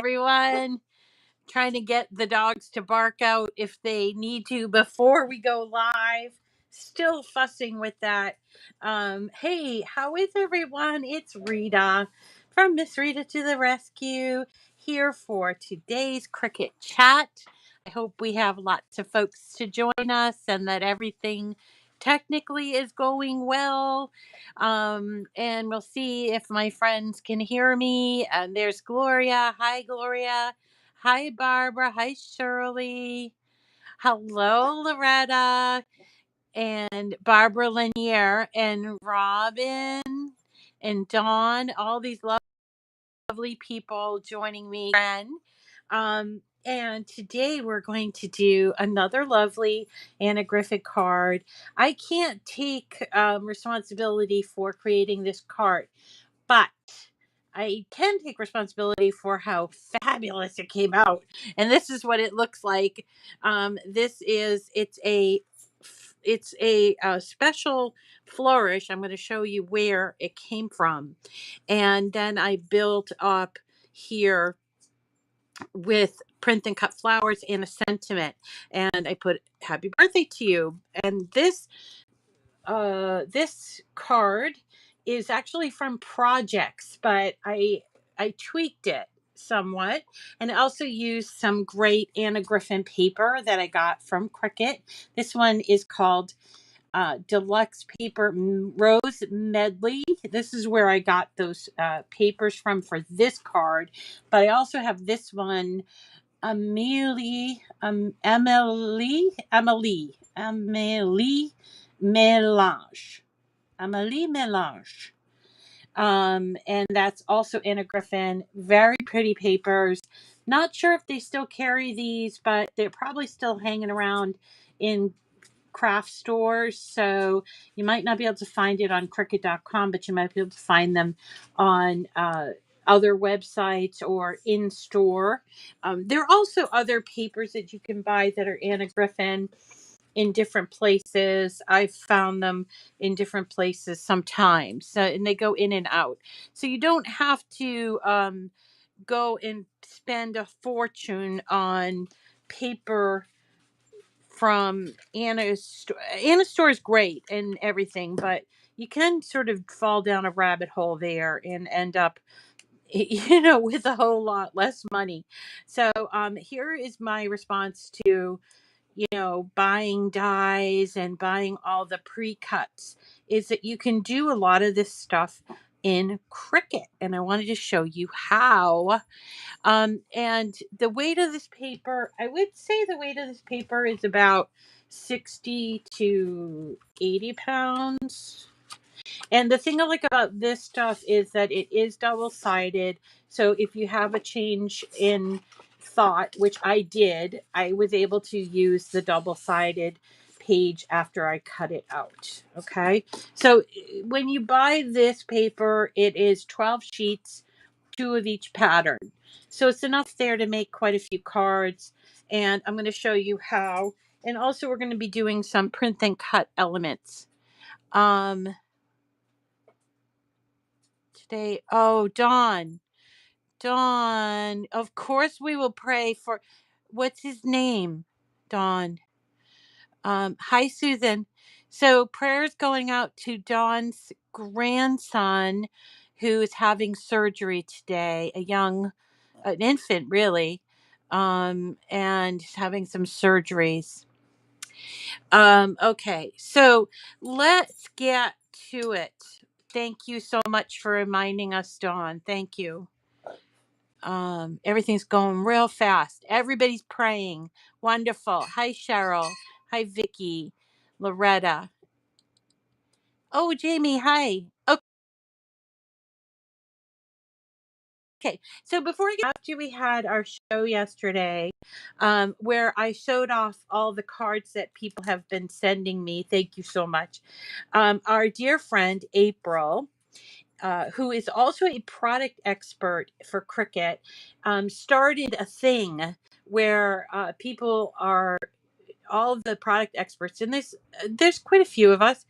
everyone. Trying to get the dogs to bark out if they need to before we go live. Still fussing with that. Hey, how is everyone? It's Rita from MISSRITA to the rescue here for today's Cricut Chat. I hope we have lots of folks to join us and that everything technically is going well. And we'll see if my friends can hear me. And there's Gloria. Hi, Gloria. Hi, Barbara. Hi, Shirley. Hello, Loretta and Barbara Lanier and Robin and Dawn. All these lovely people joining me again. And today we're going to do another lovely Anna Griffin card. I can't take responsibility for creating this card, but I can take responsibility for how fabulous it came out. And this is what it looks like. It's a special flourish. I'm going to show you where it came from. And then I built up here with print and cut flowers and a sentiment. And I put happy birthday to you. And this card is actually from projects, but I tweaked it somewhat, and I also used some great Anna Griffin paper that I got from Cricut. This one is called Deluxe Paper Rose Medley. This is where I got those papers from for this card, but I also have this one, Emily Melange. Amelie Melange. And that's also Anna Griffin. Very pretty papers. Not sure if they still carry these, but they're probably still hanging around in craft stores. So you might not be able to find it on Cricut.com, but you might be able to find them on other websites or in store. There are also other papers that you can buy that are Anna Griffin in different places. I've found them in different places sometimes, and they go in and out. So you don't have to go and spend a fortune on paper from Anna's store. Anna's store is great and everything, but you can sort of fall down a rabbit hole there and end up with a whole lot less money. So here is my response to buying dies and buying all the pre-cuts, is that you can do a lot of this stuff in Cricut, and I wanted to show you how. And the weight of this paper, I would say the weight of this paper is about 60 to 80 pounds. And the thing I like about this stuff is that it is double-sided. So if you have a change in thought, which I did, I was able to use the double-sided page after I cut it out. Okay. So when you buy this paper, it is 12 sheets, 2 of each pattern. So it's enough there to make quite a few cards. And I'm going to show you how. And also we're going to be doing some print and cut elements. Today, oh, Dawn, of course we will pray for, what's his name? Dawn. Hi, Susan. So prayers going out to Dawn's grandson, who is having surgery today, an infant really, and having some surgeries. Okay, so let's get to it. Thank you so much for reminding us, Dawn. Thank you. Everything's going real fast. Everybody's praying. Wonderful. Hi, Cheryl. Hi, Vicky. Loretta. Oh, Jamie. Hi. Okay. So after we had our show yesterday, where I showed off all the cards that people have been sending me. Thank you so much. Our dear friend, April, who is also a product expert for Cricut, started a thing where people are all of the product experts, and there's quite a few of us,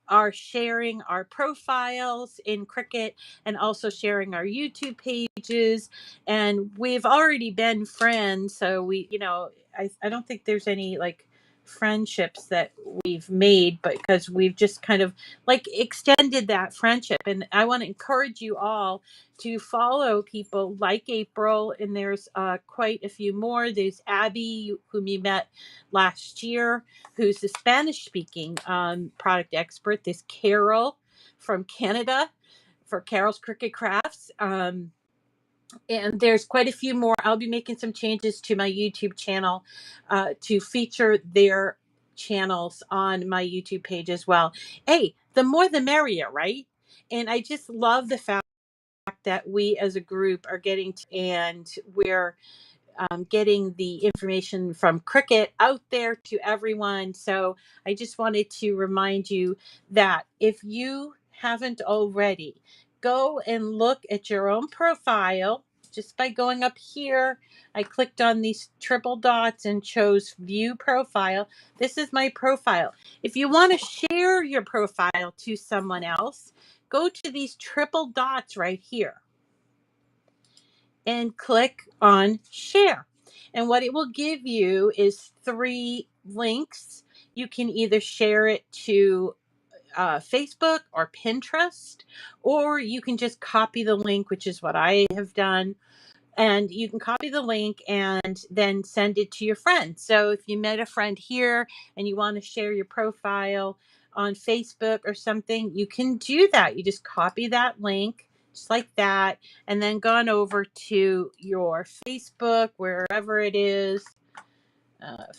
are sharing our profiles in Cricut and also sharing our YouTube pages. And we've already been friends, so I don't think there's any like friendships that we've made, but because we've just kind of like extended that friendship. And I want to encourage you all to follow people like April, and there's quite a few more. There's Abby, whom you met last year, who's the Spanish speaking product expert. There's Carol from Canada for Carol's Cricut Crafts. And there's quite a few more. I'll be making some changes to my YouTube channel to feature their channels on my YouTube page as well. Hey, the more the merrier, right? And I just love the fact that we as a group are and we're getting the information from Cricut out there to everyone. So I just wanted to remind you that if you haven't already, go and look at your own profile just by going up here. I clicked on these triple dots and chose view profile. This is my profile. If you want to share your profile to someone else, go to these triple dots right here and click on share. And what it will give you is 3 links. You can either share it to Facebook or Pinterest, or you can just copy the link, which is what I have done. And you can copy the link and then send it to your friends. So if you met a friend here and you want to share your profile on Facebook or something, you can do that. You just copy that link just like that, and then go on over to your Facebook, wherever it is.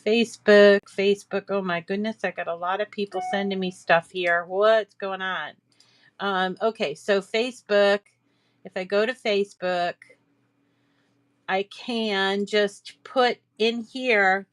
Facebook. Oh my goodness, I got a lot of people sending me stuff here. What's going on? Okay, so Facebook, if I go to Facebook, I can just put in here.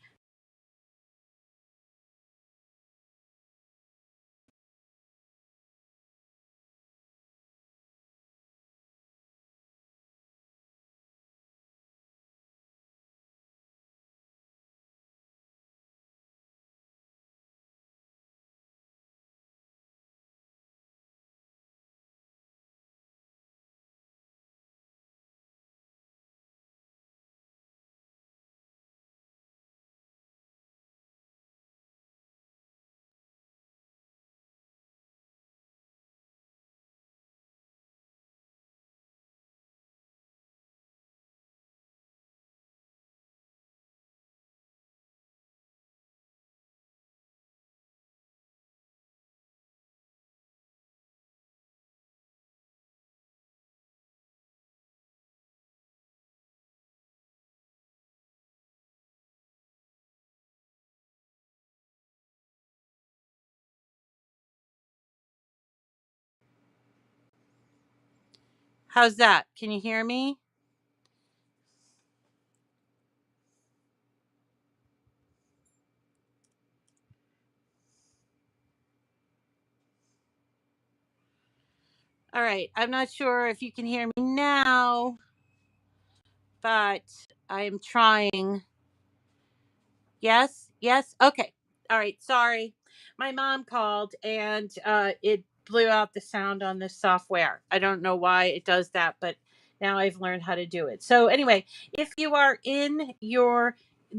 How's that? Can you hear me? All right. I'm not sure if you can hear me now, but I am trying. Yes, yes. Okay. All right. Sorry. My mom called and it blew out the sound on this software. I don't know why it does that, but now I've learned how to do it. So, anyway, if you are in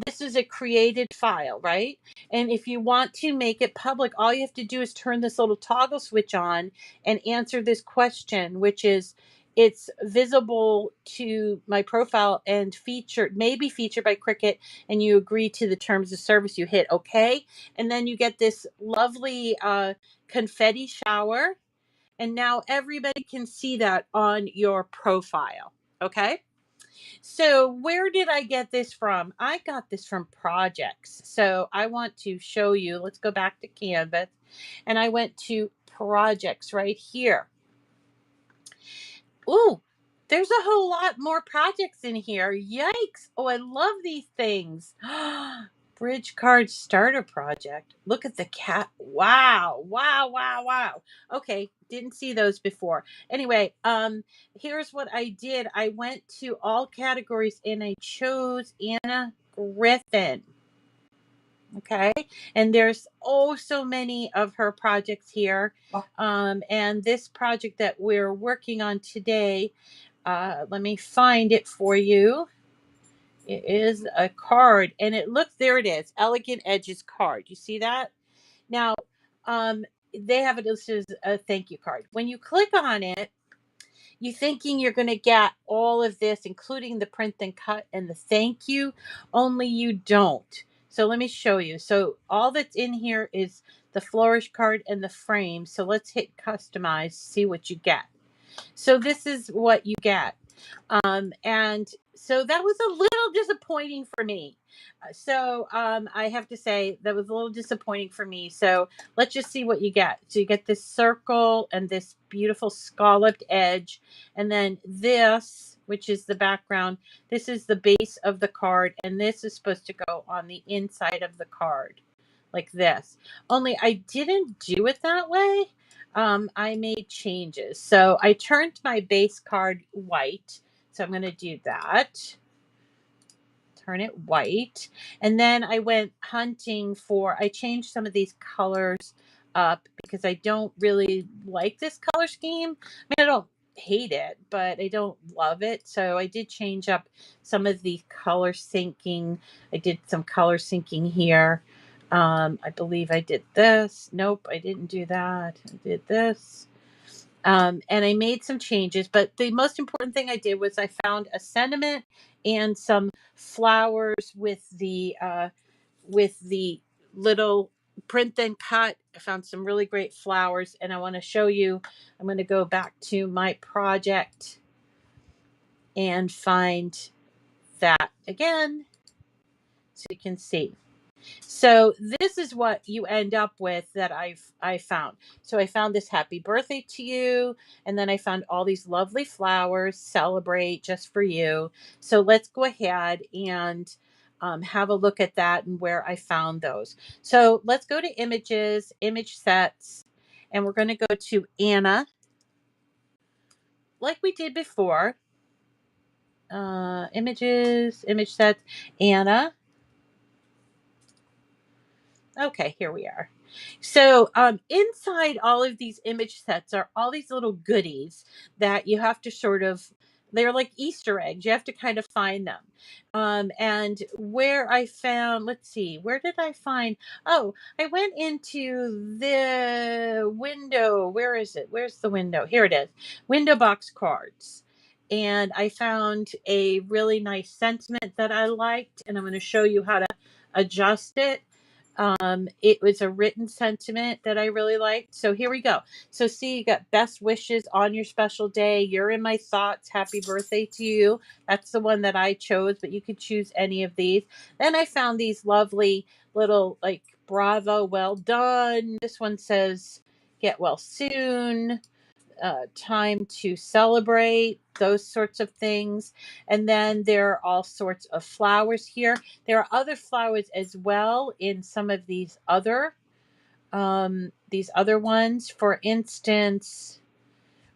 this is a created file, right? And if you want to make it public, all you have to do is turn this little toggle switch on and answer this question, which is, it's visible to my profile and maybe featured by Cricut, and you agree to the terms of service. You hit okay, and then you get this lovely confetti shower, and now everybody can see that on your profile. Okay, so where did I get this from? I got this from projects. So I want to show you. Let's go back to Canvas, and I went to projects right here. Ooh, there's a whole lot more projects in here. Yikes. Oh, I love these things. Bridge card starter project. Look at the cat. Wow. Wow, wow, wow. Okay, didn't see those before. Anyway, here's what I did. I went to all categories and I chose Anna Griffin. Okay. And there's oh so many of her projects here. And this project that we're working on today, let me find it for you. It is a card, and it looks, there it is, Elegant Edges card. You see that? Now, um, they have it listed as a thank you card. When you click on it, you're thinking you're going to get all of this, including the print and cut and the thank you, only you don't. So let me show you. So all that's in here is the flourish card and the frame. So let's hit customize, see what you get. So this is what you get. And so that was a little disappointing for me. I have to say that was a little disappointing for me. So let's just see what you get. So you get this circle and this beautiful scalloped edge. And then this, which is the background, this is the base of the card. And this is supposed to go on the inside of the card like this. Only I didn't do it that way. I made changes. So I turned my base card white. So I'm going to do that. Turn it white. And then I went hunting for, I changed some of these colors up because I don't really like this color scheme. I mean, I don't hate it, but I don't love it. So I did change up some of the color syncing. I did some color syncing here. I believe I did this. Nope, I didn't do that. I did this. And I made some changes, but the most important thing I did was I found a sentiment and some flowers with the little print and cut. I found some really great flowers, and I want to show you. I'm going to go back to my project and find that again so you can see. So this is what you end up with that I found. So I found this happy birthday to you, and then I found all these lovely flowers, celebrate just for you. So let's go ahead and have a look at that and where I found those. So let's go to images, image sets, and we're going to go to Anna, like we did before. Images, image sets, Anna. Okay, here we are. So inside all of these image sets are all these little goodies that you have to sort of, they're like Easter eggs. You have to kind of find them. And where I found, let's see, where did I find? Oh, I went into the window. Where is it? Where's the window? Here it is. Window box cards. And I found a really nice sentiment that I liked. And I'm going to show you how to adjust it. It was a written sentiment that I really liked. So here we go. So see, you got best wishes on your special day. You're in my thoughts. Happy birthday to you. That's the one that I chose, but you could choose any of these. Then I found these lovely little like bravo, well done. This one says get well soon. Time to celebrate, those sorts of things. And then there are all sorts of flowers here. There are other flowers as well in some of these other ones. For instance,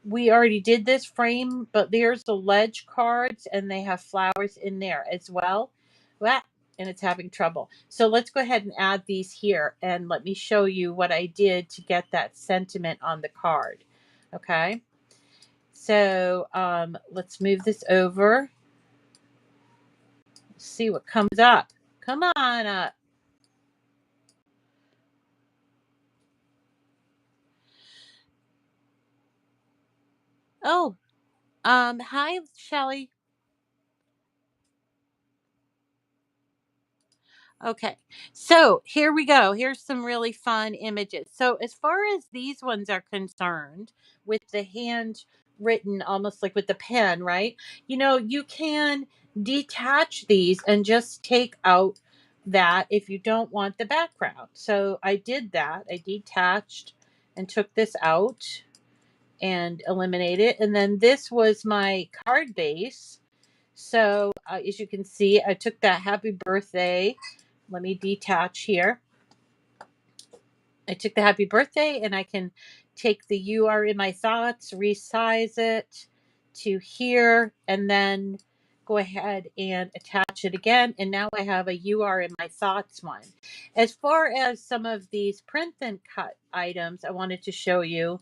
we already did this frame, but there's the ledge cards and they have flowers in there as well. And it's having trouble. So let's go ahead and add these here and let me show you what I did to get that sentiment on the card. Okay. So let's move this over. See what comes up. Come on up. Oh, hi, Shelly. Okay, so here we go. Here's some really fun images. So as far as these ones are concerned, with the hand written, almost like with the pen, right? You know, you can detach these and just take out that if you don't want the background. So I did that. I detached and took this out and eliminate it. And then this was my card base. So as you can see, I took that happy birthday. Let me detach here. I took the happy birthday and I can take the you are in my thoughts, resize it to here, and then go ahead and attach it again. And now I have a You Are in My Thoughts one. As far as some of these print and cut items, I wanted to show you.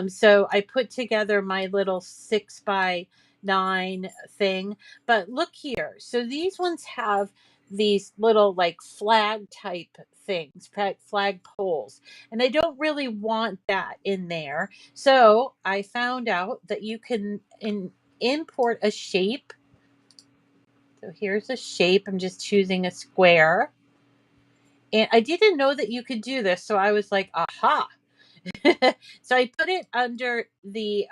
So I put together my little 6x9 thing, but look here. So these ones have these little like flag type things, flag poles, and I don't really want that in there. So I found out that you can import a shape. So here's a shape. I'm just choosing a square. And I didn't know that you could do this. So I was like, aha. So I put it under the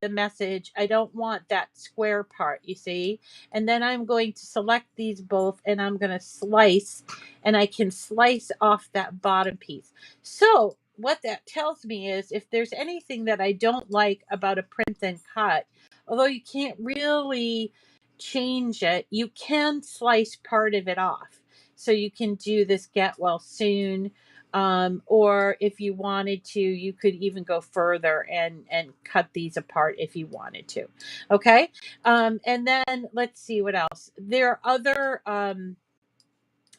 message. I don't want that square part, you see. And then I'm going to select these both and I'm going to slice, and I can slice off that bottom piece. So what that tells me is if there's anything that I don't like about a print and cut, although you can't really change it, you can slice part of it off. So you can do this get well soon, or if you wanted to, you could even go further and cut these apart if you wanted to. Okay. And then let's see what else. There are other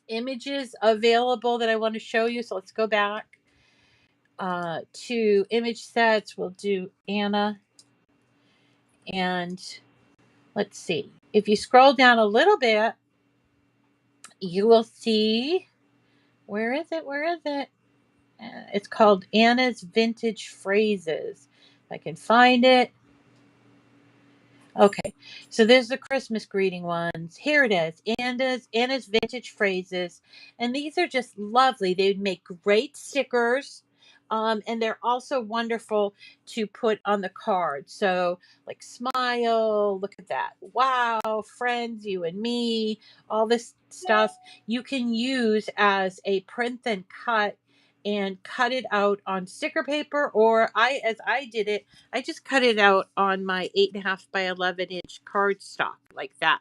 images available that I want to show you. So let's go back to image sets. We'll do Anna. And let's see. If you scroll down a little bit, you will see, where is it? Where is it? It's called Anna's Vintage Phrases. If I can find it. Okay, so there's the Christmas greeting ones. Here it is, Anna's Vintage Phrases, and these are just lovely. They would make great stickers, and they're also wonderful to put on the card. So, like smile, look at that, wow, friends, you and me, all this stuff you can use as a print and cut it out on sticker paper, or as I did it, I just cut it out on my 8.5 by 11-inch cardstock like that.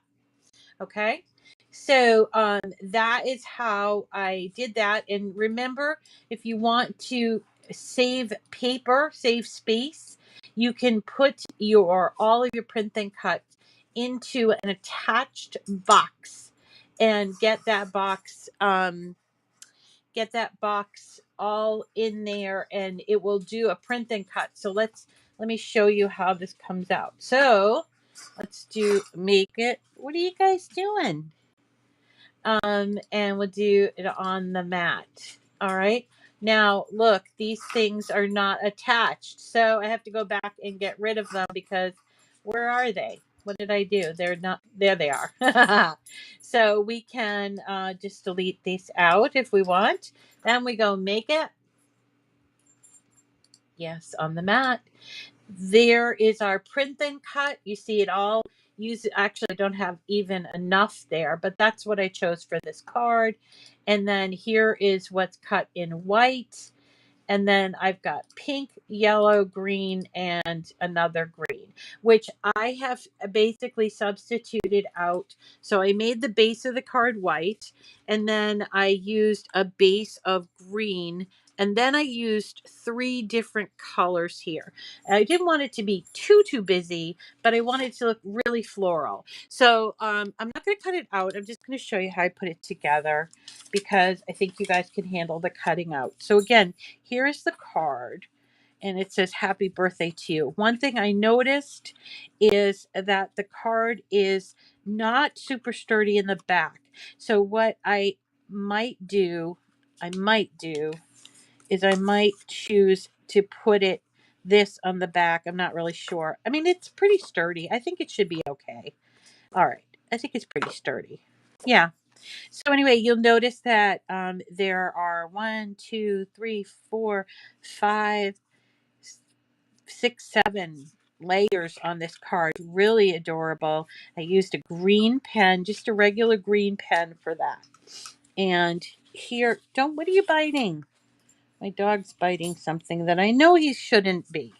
Okay. So that is how I did that. And remember, if you want to save paper, save space, you can put all of your print and cut into an attached box and get that box all in there, and it will do a print and cut. So let me show you how this comes out. So let's make it. What are you guys doing? And we'll do it on the mat. All right. Now look, these things are not attached. So I have to go back and get rid of them because where are they? What did I do? They're not, there they are. So we can just delete these out if we want. Then we go make it. Yes, on the mat. There is our print and cut. You see it all. Actually, I don't have even enough there, but that's what I chose for this card. And then here is what's cut in white. And then I've got pink, yellow, green, and another green, which I have basically substituted out. So I made the base of the card white, and then I used a base of green, and then I used 3 different colors here. I didn't want it to be too busy, but I wanted it to look really floral. So I'm not going to cut it out. I'm just going to show you how I put it together because I think you guys can handle the cutting out. So again, here is the card, and it says happy birthday to you. One thing I noticed is that the card is not super sturdy in the back. So what I might do is I might choose to put this on the back. I'm not really sure. I mean, it's pretty sturdy. I think it should be okay. All right. I think it's pretty sturdy. Yeah. So anyway, you'll notice that there are 1, 2, 3, 4, 5, 6, 7 layers on this card. Really adorable. I used a green pen, just a regular green pen for that. And here, what are you biting? My dog's biting something that I know he shouldn't be.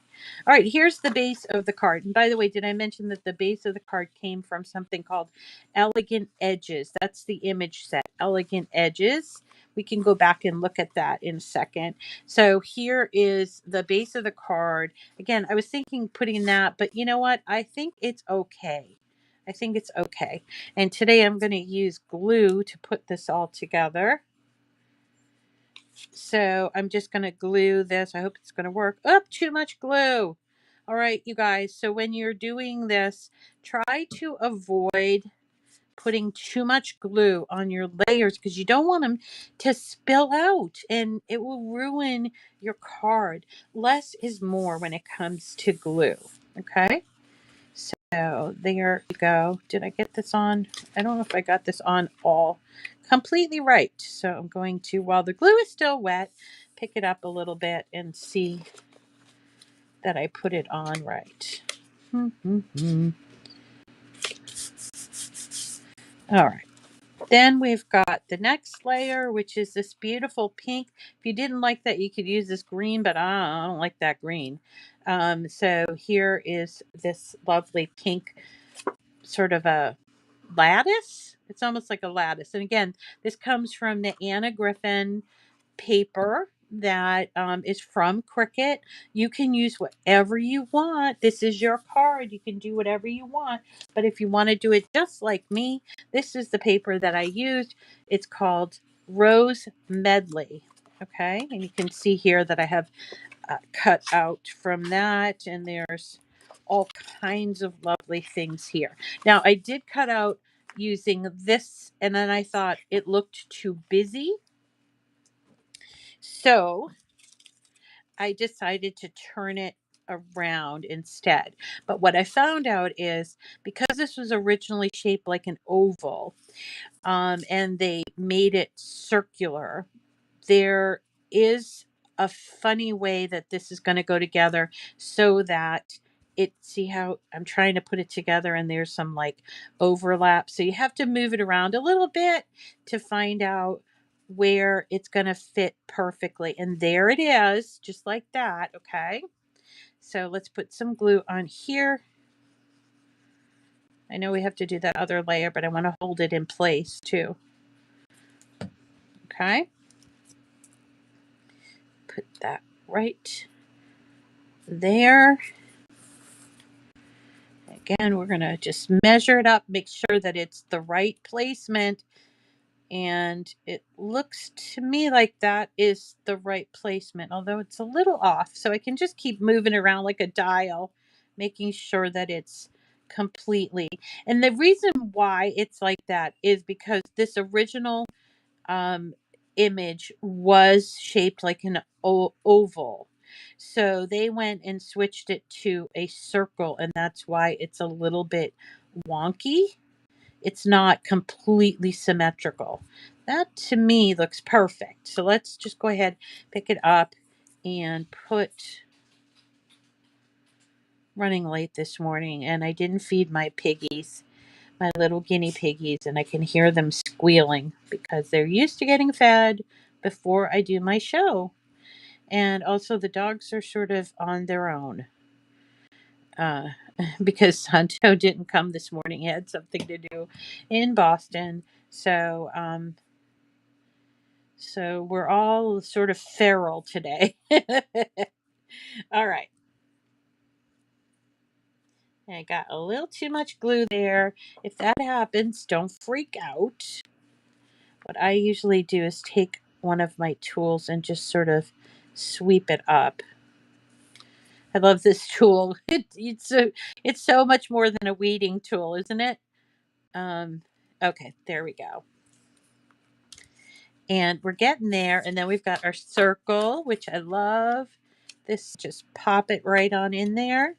All right, here's the base of the card. And by the way, did I mention that the base of the card came from something called Elegant Edges? That's the image set, Elegant Edges. We can go back and look at that in a second. So here is the base of the card. Again, I was thinking putting that, but you know what? I think it's okay. I think it's okay. And today I'm going to use glue to put this all together. So I'm just going to glue this. I hope it's going to work. Oh, too much glue. All right, you guys. So when you're doing this, try to avoid putting too much glue on your layers because you don't want them to spill out and it will ruin your card. Less is more when it comes to glue. Okay. So there you go. Did I get this on? I don't know if I got this on all completely right. So I'm going to, while the glue is still wet, pick it up a little bit and see that I put it on right. All right. Then we've got the next layer, which is this beautiful pink. If you didn't like that, you could use this green, but I don't like that green. So here is this lovely pink sort of a lattice. It's almost like a lattice. And again, this comes from the Anna Griffin paper that is from Cricut. You can use whatever you want. This is your card. You can do whatever you want. But if you want to do it just like me, this is the paper that I used. It's called Rose Medley. Okay. And you can see here that I have cut out from that. And there's all kinds of lovely things here. Now, I did cut out using this, and then I thought it looked too busy. So I decided to turn it around instead. But what I found out is because this was originally shaped like an oval, and they made it circular, there is a funny way that this is going to go together so that see how I'm trying to put it together and there's some like overlap. So you have to move it around a little bit to find out where it's going to fit perfectly. And there it is, just like that. Okay. So let's put some glue on here. I know we have to do that other layer, but I want to hold it in place too. Okay. Put that right there. Again, we're going to just measure it up, make sure that it's the right placement. And it looks to me like that is the right placement, although it's a little off. So I can just keep moving around like a dial, making sure that it's completely. And the reason why it's like that is because this original image was shaped like an oval. So they went and switched it to a circle, and that's why it's a little bit wonky. It's not completely symmetrical. That to me looks perfect. So let's just go ahead, pick it up, and put running late this morning, and I didn't feed my piggies, my little guinea piggies, and I can hear them squealing because they're used to getting fed before I do my show. And also the dogs are sort of on their own. Because Santo didn't come this morning. He had something to do in Boston. So we're all sort of feral today. All right. I got a little too much glue there. If that happens, don't freak out. What I usually do is take one of my tools and just sort of sweep it up. I love this tool. It's so much more than a weeding tool, isn't it? Okay, there we go. And we're getting there. And then we've got our circle, which I love. This, just pop it right on in there.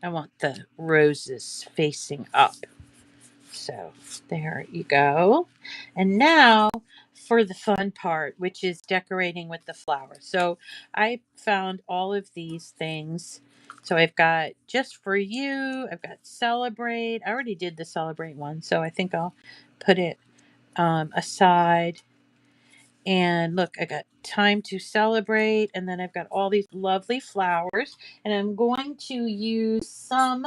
I want the roses facing up. So there you go. And now for the fun part, which is decorating with the flowers. So I found all of these things. So I've got just for you, I've got celebrate. I already did the celebrate one, so I think I'll put it aside. And look, I got time to celebrate, and then I've got all these lovely flowers, and I'm going to use some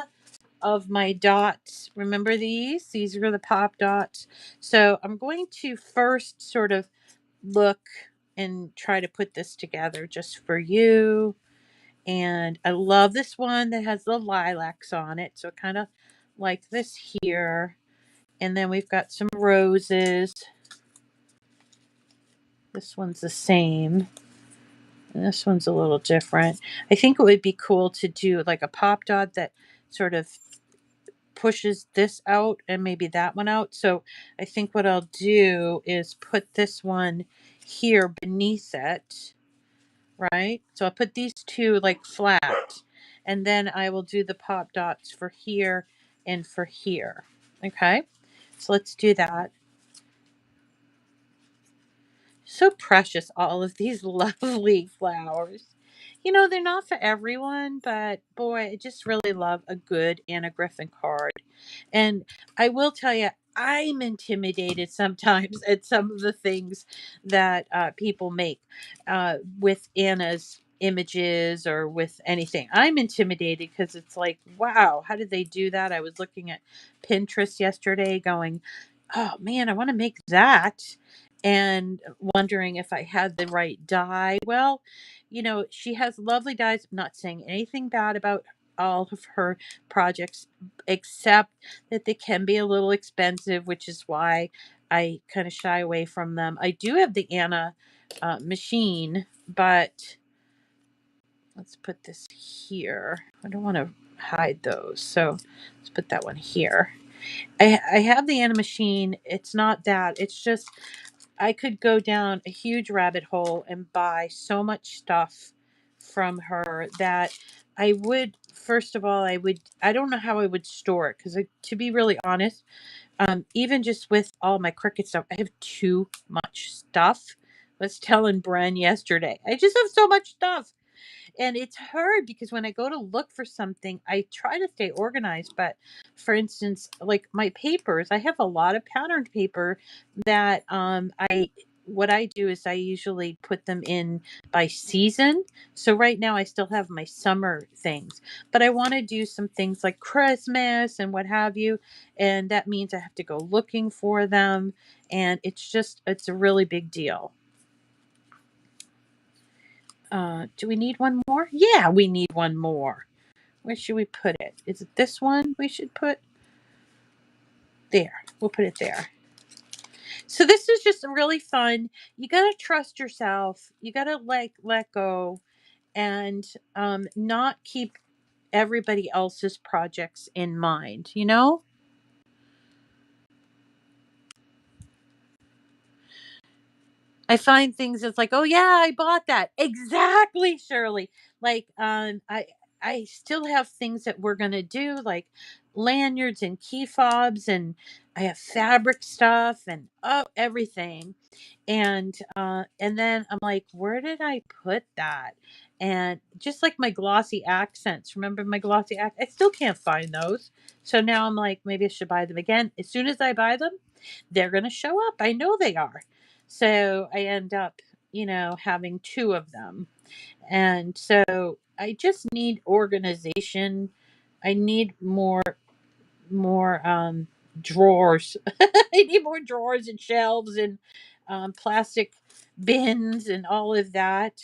of my dots. Remember these? These are the pop dots. So I'm going to first sort of look and try to put this together just for you. And I love this one that has the lilacs on it. So kind of like this here. And then we've got some roses. This one's the same. And this one's a little different. I think it would be cool to do like a pop dot that sort of pushes this out and maybe that one out. So I think what I'll do is put this one here beneath it, right? So I'll put these two like flat, and then I will do the pop dots for here and for here. Okay, so let's do that. So precious, all of these lovely flowers. You know, they're not for everyone, but boy, I just really love a good Anna Griffin card. And I will tell you, I'm intimidated sometimes at some of the things that people make with Anna's images or with anything. I'm intimidated because it's like, wow, how did they do that? I was looking at Pinterest yesterday going, oh man, I want to make that, and wondering if I had the right dye. Well, you know, she has lovely dyes. I'm not saying anything bad about all of her projects, except that they can be a little expensive, which is why I kind of shy away from them. I do have the Anna machine, but let's put this here. I don't want to hide those, so let's put that one here. I have the Anna machine. It's not that. It's just I could go down a huge rabbit hole and buy so much stuff from her that I would, first of all, I don't know how I would store it because, to be really honest, even just with all my Cricut stuff, I have too much stuff. I was telling Bren yesterday, I just have so much stuff. And it's hard because when I go to look for something, I try to stay organized. But for instance, like my papers, I have a lot of patterned paper that what I do is I usually put them in by season. So right now I still have my summer things, but I want to do some things like Christmas and what have you. And that means I have to go looking for them. And it's a really big deal. Do we need one more? Yeah, we need one more. Where should we put it? Is it this one we should put? There. We'll put it there. So this is just really fun. You got to trust yourself. You got to let go and not keep everybody else's projects in mind, you know? I find things that's like, oh yeah, I bought that. Exactly, Shirley. Like, I still have things that we're gonna do, like lanyards and key fobs, and I have fabric stuff and everything. And then I'm like, where did I put that? And just like my glossy accents, remember my glossy I still can't find those. So now I'm like, maybe I should buy them again. As soon as I buy them, they're gonna show up. I know they are. So I end up, having two of them. And so I just need organization. I need more drawers. I need more drawers and shelves and plastic bins and all of that.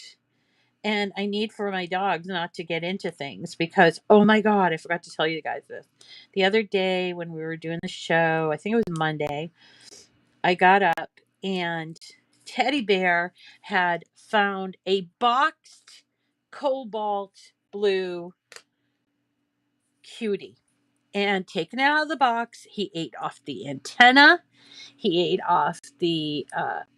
And I need for my dogs not to get into things because, oh my God, I forgot to tell you guys this. The other day when we were doing the show, I think it was Monday, I got up and Teddy Bear had found a boxed cobalt blue cutie and taken it out of the box. He ate off the antenna. He ate off the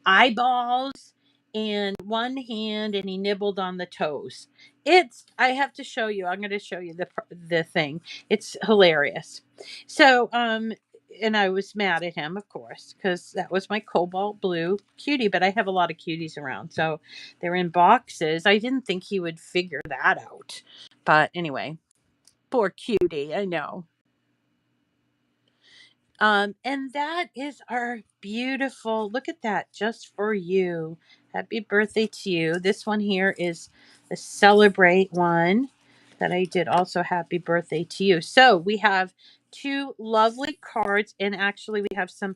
eyeballs and one hand, and he nibbled on the toes. I have to show you. I'm going to show you the thing. It's hilarious. So, and I was mad at him, of course, because that was my cobalt blue cutie. But I have a lot of cuties around, so they're in boxes. I didn't think he would figure that out, but anyway, poor cutie. I know. And that is our beautiful, look at that, just for you. Happy birthday to you. This one here is the celebrate one that I did also happy birthday to you. So we have two lovely cards, and actually we have some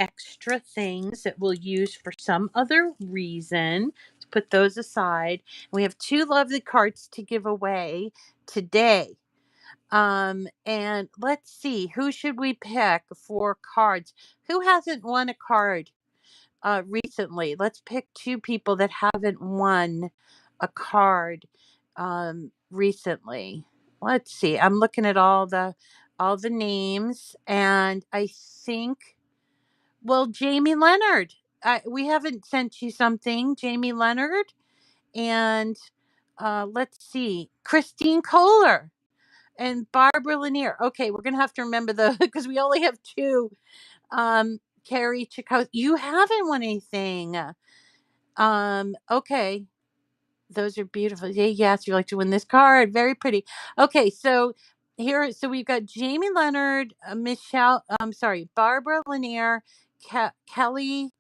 extra things that we'll use for some other reason. To put those aside. We have 2 lovely cards to give away today. And let's see, who should we pick for cards? Who hasn't won a card recently? Let's pick 2 people that haven't won a card recently. Let's see. I'm looking at all the names, and I think, well, Jamie Leonard. We haven't sent you something, Jamie Leonard, and let's see, Christine Kohler and Barbara Lanier. Okay, we're gonna have to remember the because we only have 2. Carrie Chakos, you haven't won anything. Okay, those are beautiful. Yeah, yes, you like to win this card. Very pretty. Okay, so here, so we've got Jamie Leonard, Michelle. I'm sorry, Barbara Lanier, Kelly,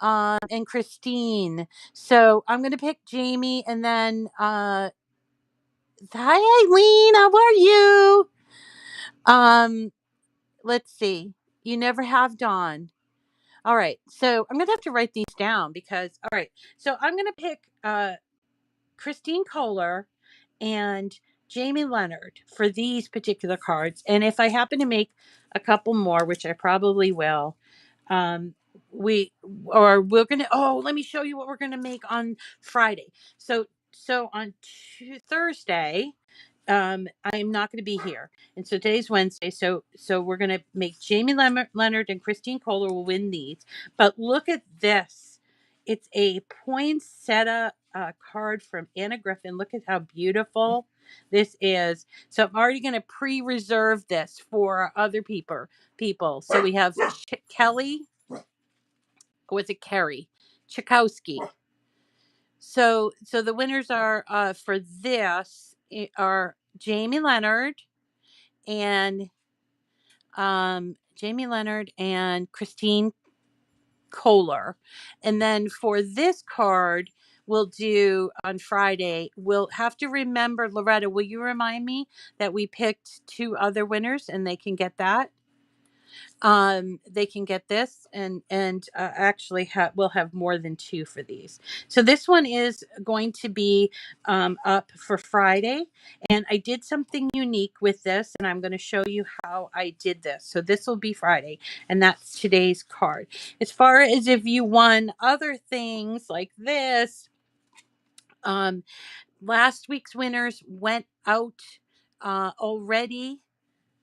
and Christine. So I'm gonna pick Jamie, and then hi Eileen, how are you? Um, let's see. You never have Dawn. All right, so I'm gonna have to write these down because all right. So I'm gonna pick Christine Kohler and Jamie Leonard for these particular cards. And if I happen to make a couple more, which I probably will, um, we're gonna, oh, let me show you what we're gonna make on Friday. So on Thursday, I'm not going to be here, and so today's Wednesday. So we're going to make Jamie Leonard and Christine Kohler will win these. But look at this. It's a poinsettia card from Anna Griffin. Look at how beautiful this is. So I'm already going to pre-reserve this for other people. So we have Kelly, or was it Kerry Chakowski? So the winners are for this are Jamie Leonard and Christine Kohler. And then for this card, we'll do on Friday. We'll have to remember, Loretta, will you remind me that we picked 2 other winners and they can get that? They can get this, and actually we'll have more than 2 for these. So this one is going to be up for Friday, and I did something unique with this, and I'm going to show you how I did this. So this will be Friday, and that's today's card. As far as if you won other things like this, last week's winners went out already,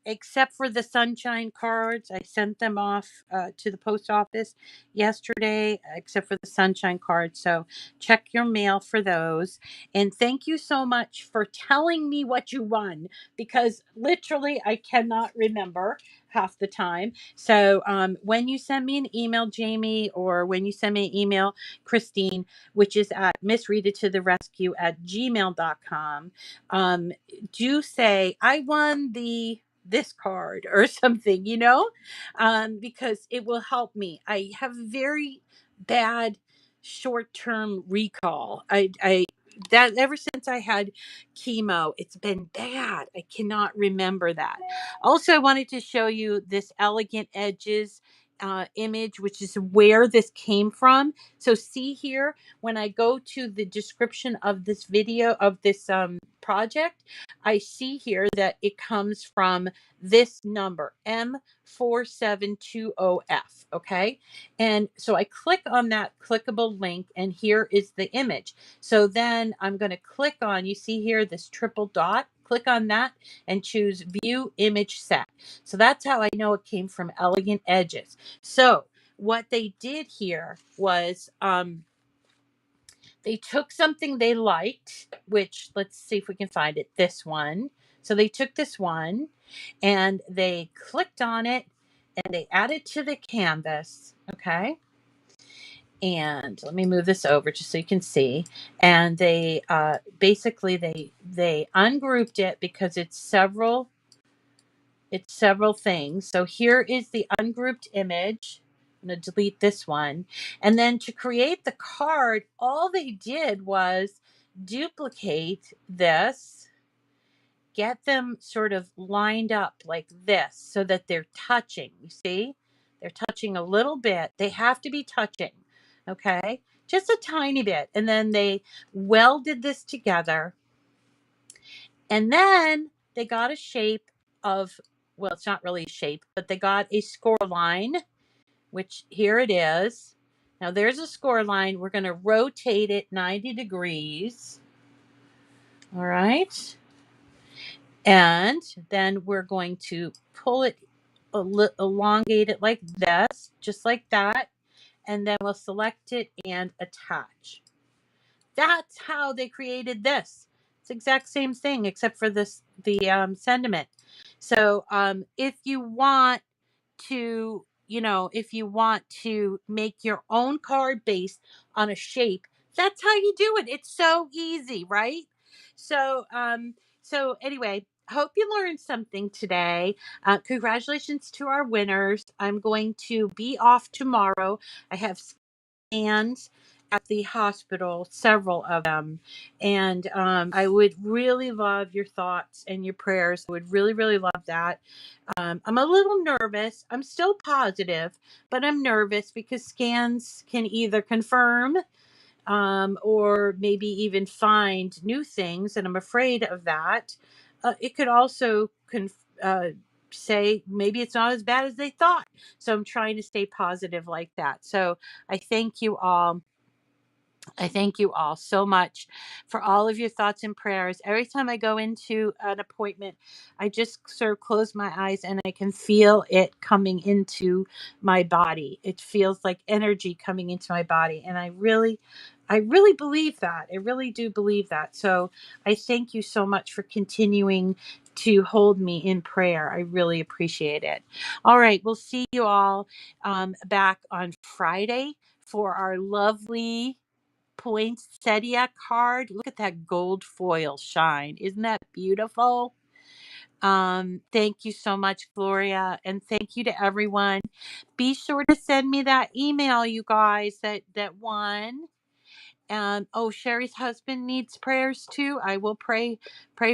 except for the sunshine cards. I sent them off to the post office yesterday, except for the sunshine cards. So check your mail for those. And thank you so much for telling me what you won, because literally I cannot remember half the time. So when you send me an email, Jamie, or when you send me an email, Christine, which is at MISSRITA@gmail.com, do say, I won this card or something, because it will help me. I have very bad short-term recall. I that ever since I had chemo, it's been bad. I cannot remember that. Also, I wanted to show you this Elegant Edges image, which is where this came from. So see here, when I go to the description of this video, of this project, I see here that it comes from this number, M4720F. Okay. And so I click on that clickable link, and here is the image. So then I'm going to click on, you see here, this triple dot, click on that and choose view image set. So that's how I know it came from Elegant Edges. So what they did here was, they took something they liked, which, let's see if we can find it, this one. So they took this one and they clicked on it and they added to the canvas. Okay. And let me move this over just so you can see. And they basically they ungrouped it because it's several things. So here is the ungrouped image. I'm going to delete this one. And then to create the card, all they did was duplicate this, get them sort of lined up like this so that they're touching. You see? They're touching a little bit. They have to be touching, okay? Just a tiny bit. And then they welded this together. And then they got a shape of, well, it's not really a shape, but they got a score line, which here it is. Now there's a score line. We're going to rotate it 90 degrees. All right. And then we're going to pull it, elongate it like this, just like that. And then we'll select it and attach. That's how they created this. It's the exact same thing except for this, the sentiment. So if you want to, if you want to make your own card based on a shape, that's how you do it. It's so easy, right? So anyway, hope you learned something today. Congratulations to our winners. I'm going to be off tomorrow. I have scans at the hospital, several of them. And I would really love your thoughts and your prayers. I would really, really love that. I'm a little nervous. I'm still positive, but I'm nervous because scans can either confirm or maybe even find new things. And I'm afraid of that. It could also say maybe it's not as bad as they thought. So I'm trying to stay positive like that. So I thank you all. I thank you all so much for all of your thoughts and prayers. Every time I go into an appointment, I just sort of close my eyes and I can feel it coming into my body. It feels like energy coming into my body. And I really believe that. I really do believe that. So I thank you so much for continuing to hold me in prayer. I really appreciate it. All right. We'll see you all back on Friday for our lovely poinsettia card. Look at that gold foil shine. Isn't that beautiful? Thank you so much, Gloria, and thank you to everyone. Be sure to send me that email, you guys, that won. And oh, Sherry's husband needs prayers too. I will pray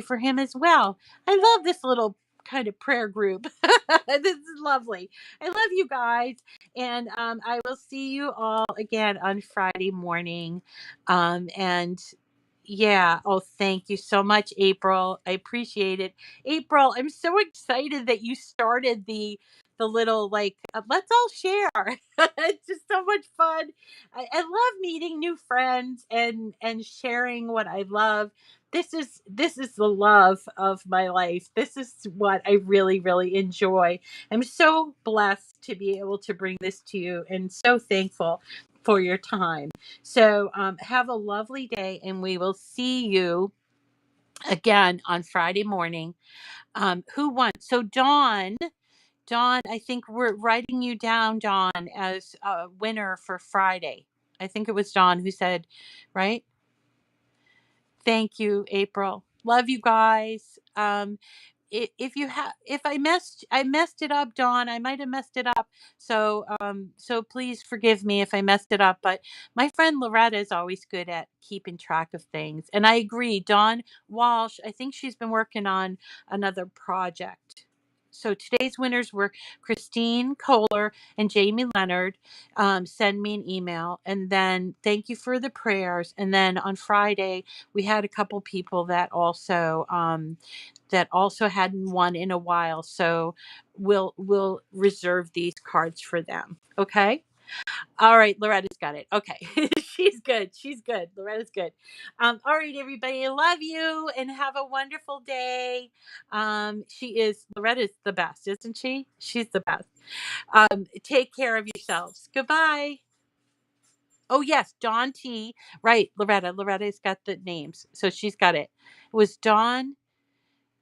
for him as well. I love this little kind of prayer group. This is lovely. I love you guys. And I will see you all again on Friday morning. And yeah, oh, thank you so much, April. I appreciate it. April, I'm so excited that you started the little like let's all share. It's just so much fun. I love meeting new friends and sharing what I love. This is the love of my life. This is what I really, really enjoy. I'm so blessed to be able to bring this to you and so thankful for your time. So have a lovely day and we will see you again on Friday morning. Who won? So Dawn, I think we're writing you down, Dawn, as a winner for Friday. I think it was Dawn who said, right? Thank you, April. Love you guys. If I messed it up, Dawn, I might have messed it up. So please forgive me if I messed it up. But my friend Loretta is always good at keeping track of things. And I agree, Dawn Walsh, I think she's been working on another project. So today's winners were Christine Kohler and Jamie Leonard. Send me an email. And then thank you for the prayers. And then on Friday, we had a couple people that also hadn't won in a while. So we'll reserve these cards for them. Okay. All right, Loretta's got it. Okay. She's good. She's good. Loretta's good. All right, everybody. I love you and have a wonderful day. Loretta's the best, isn't she? She's the best. Take care of yourselves. Goodbye. Oh yes, Dawn T. Right, Loretta. Loretta's got the names. So she's got it. It was Dawn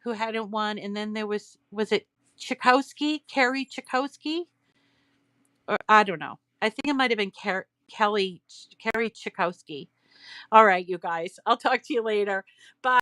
who hadn't won, and then there was it Carrie Chakowski, or I don't know. I think it might have been Carrie Chakowski. All right, you guys. I'll talk to you later. Bye.